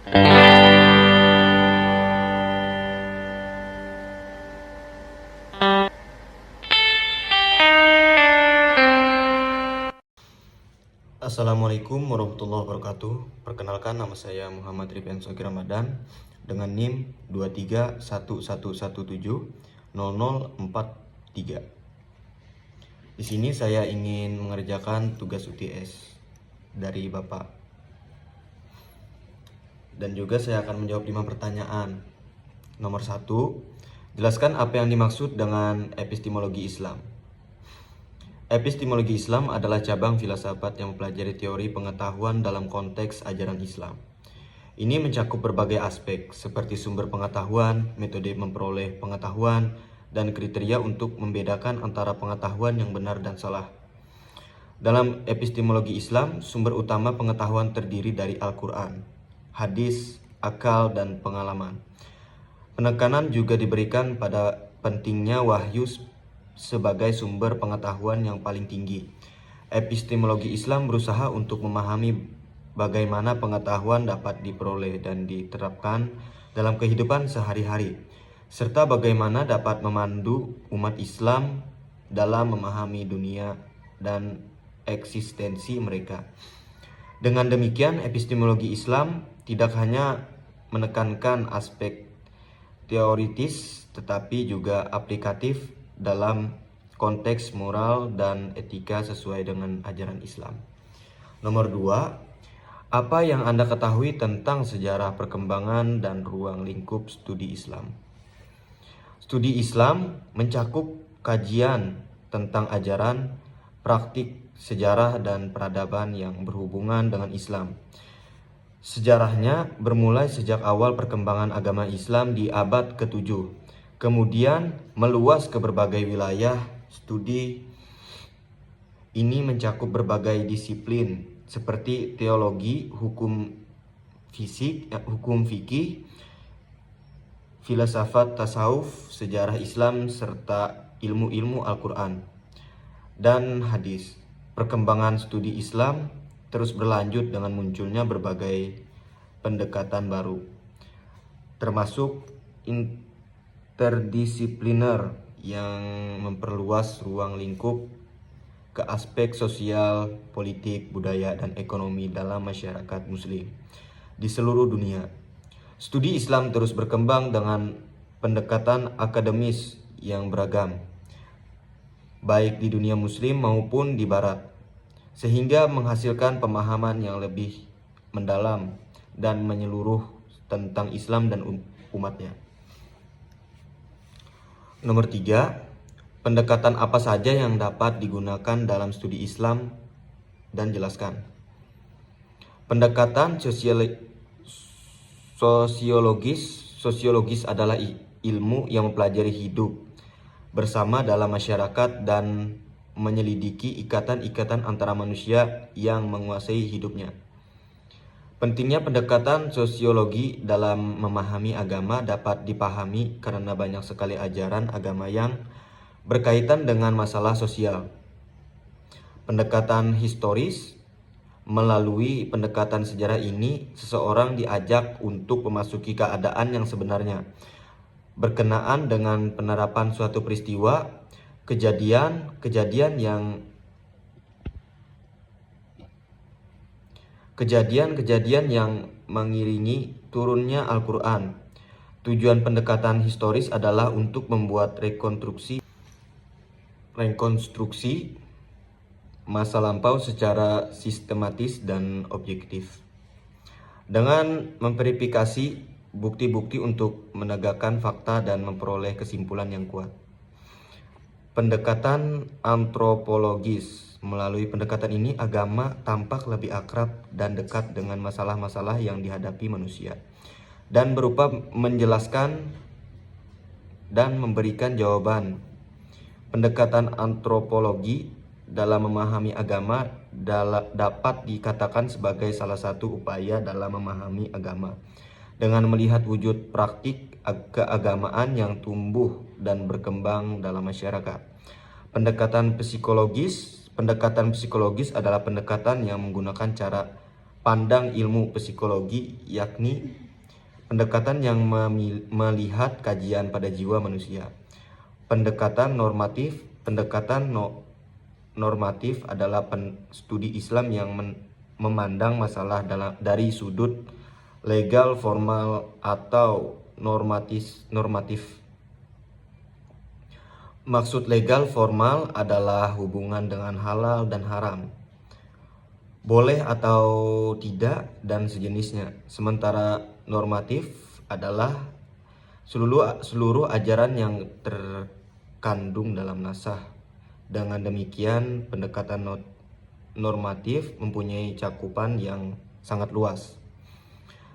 Assalamualaikum warahmatullahi wabarakatuh. Perkenalkan, nama saya Muhammad Ripen Soki Ramadan dengan NIM 2311170043. Di sini saya ingin mengerjakan tugas UTS dari Bapak. Dan juga saya akan menjawab 5 pertanyaan. Nomor 1, jelaskan apa yang dimaksud dengan epistemologi Islam. Epistemologi Islam adalah cabang filsafat yang mempelajari teori pengetahuan dalam konteks ajaran Islam. Ini mencakup berbagai aspek seperti sumber pengetahuan, metode memperoleh pengetahuan, dan kriteria untuk membedakan antara pengetahuan yang benar dan salah. Dalam epistemologi Islam, sumber utama pengetahuan terdiri dari Al-Quran, hadis, akal, dan pengalaman. Penekanan juga diberikan pada pentingnya wahyu sebagai sumber pengetahuan yang paling tinggi. Epistemologi Islam berusaha untuk memahami bagaimana pengetahuan dapat diperoleh dan diterapkan dalam kehidupan sehari-hari, serta bagaimana dapat memandu umat Islam dalam memahami dunia dan eksistensi mereka. Dengan demikian, epistemologi Islam tidak hanya menekankan aspek teoritis tetapi juga aplikatif dalam konteks moral dan etika sesuai dengan ajaran Islam. Nomor 2, apa yang Anda ketahui tentang sejarah perkembangan dan ruang lingkup studi Islam? Studi Islam mencakup kajian tentang ajaran, praktik, sejarah, dan peradaban yang berhubungan dengan Islam. Sejarahnya bermulai sejak awal perkembangan agama Islam di abad ke-7, kemudian meluas ke berbagai wilayah. Studi ini mencakup berbagai disiplin seperti teologi, hukum fikih, filsafat tasawuf, sejarah Islam, serta ilmu-ilmu Al-Quran dan hadis. Perkembangan studi Islam terus berlanjut dengan munculnya berbagai pendekatan baru, termasuk interdisipliner yang memperluas ruang lingkup ke aspek sosial, politik, budaya, dan ekonomi dalam masyarakat Muslim di seluruh dunia. Studi Islam terus berkembang dengan pendekatan akademis yang beragam, baik di dunia Muslim maupun di Barat, sehingga menghasilkan pemahaman yang lebih mendalam dan menyeluruh tentang Islam dan umatnya. Nomor 3, pendekatan apa saja yang dapat digunakan dalam studi Islam dan jelaskan. Pendekatan sosiologis adalah ilmu yang mempelajari hidup bersama dalam masyarakat dan menyelidiki ikatan-ikatan antara manusia yang menguasai hidupnya. Pentingnya pendekatan sosiologi dalam memahami agama dapat dipahami karena banyak sekali ajaran agama yang berkaitan dengan masalah sosial. Pendekatan historis, melalui pendekatan sejarah ini, seseorang diajak untuk memasuki keadaan yang sebenarnya berkenaan dengan penerapan suatu peristiwa, kejadian yang mengiringi turunnya Al-Quran. Tujuan pendekatan historis adalah untuk membuat rekonstruksi masa lampau secara sistematis dan objektif, dengan memverifikasi bukti-bukti untuk menegakkan fakta dan memperoleh kesimpulan yang kuat. Pendekatan antropologis, melalui pendekatan ini agama tampak lebih akrab dan dekat dengan masalah-masalah yang dihadapi manusia, dan berupa menjelaskan dan memberikan jawaban. Pendekatan antropologi dalam memahami agama dapat dikatakan sebagai salah satu upaya dalam memahami agama, dengan melihat wujud praktik keagamaan yang tumbuh dan berkembang dalam masyarakat. Pendekatan psikologis adalah pendekatan yang menggunakan cara pandang ilmu psikologi, yakni pendekatan yang melihat kajian pada jiwa manusia. Pendekatan normatif adalah studi Islam yang memandang masalah dari sudut legal, formal, atau normatif. Maksud legal formal adalah hubungan dengan halal dan haram, boleh atau tidak, dan sejenisnya. Sementara normatif adalah seluruh ajaran yang terkandung dalam nasah. Dengan demikian, pendekatan normatif mempunyai cakupan yang sangat luas.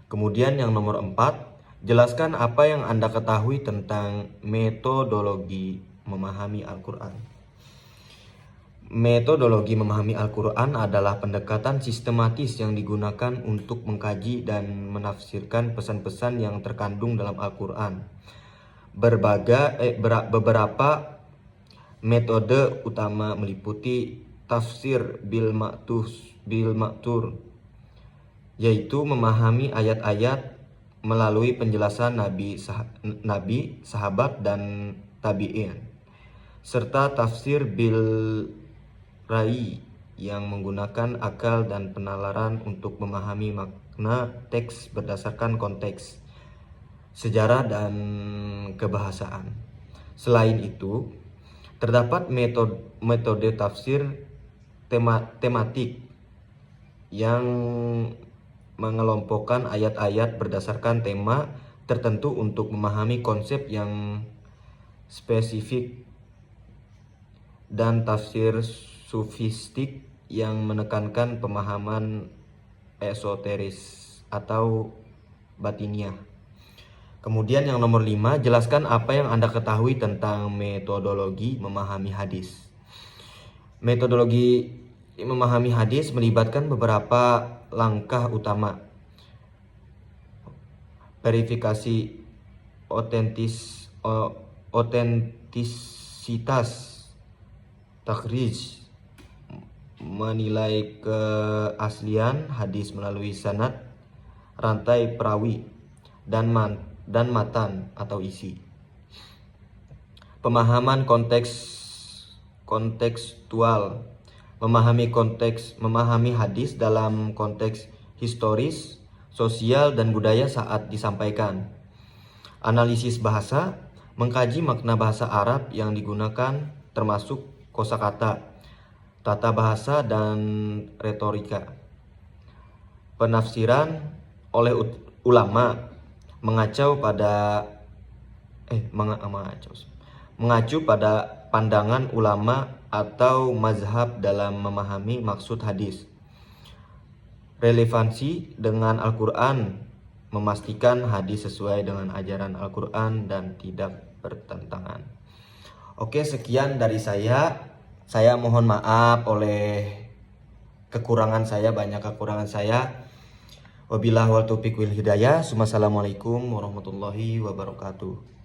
Kemudian yang nomor 4, jelaskan apa yang Anda ketahui tentang metodologi memahami Al-Quran. Metodologi memahami Al-Quran adalah pendekatan sistematis yang digunakan untuk mengkaji dan menafsirkan pesan-pesan yang terkandung dalam Al-Quran. Beberapa metode utama meliputi tafsir bil ma'thur, yaitu memahami ayat-ayat melalui penjelasan nabi, sahabat, dan tabi'in, serta tafsir bil rai yang menggunakan akal dan penalaran untuk memahami makna teks berdasarkan konteks, sejarah, dan kebahasaan. Selain itu, terdapat metode tafsir tematik yang mengelompokkan ayat-ayat berdasarkan tema tertentu untuk memahami konsep yang spesifik, dan tafsir sufistik yang menekankan pemahaman esoteris atau batiniah. Kemudian yang nomor 5, jelaskan apa yang Anda ketahui tentang metodologi memahami hadis. Metodologi memahami hadis melibatkan beberapa langkah utama: verifikasi otentisitas, takhrij, menilai keaslian hadis melalui sanad, rantai perawi, dan matan atau isi. Pemahaman kontekstual, memahami hadis dalam konteks historis, sosial, dan budaya saat disampaikan. Analisis bahasa, mengkaji makna bahasa Arab yang digunakan termasuk kosakata, tata bahasa, dan retorika. Penafsiran oleh ulama mengacu pada pandangan ulama atau mazhab dalam memahami maksud hadis. Relevansi dengan Al-Quran, memastikan hadis sesuai dengan ajaran Al-Quran dan tidak bertentangan. Oke, sekian dari saya. Saya mohon maaf oleh banyak kekurangan saya. Wabillahi wal taufiq wal hidayah. Assalamualaikum warahmatullahi wabarakatuh.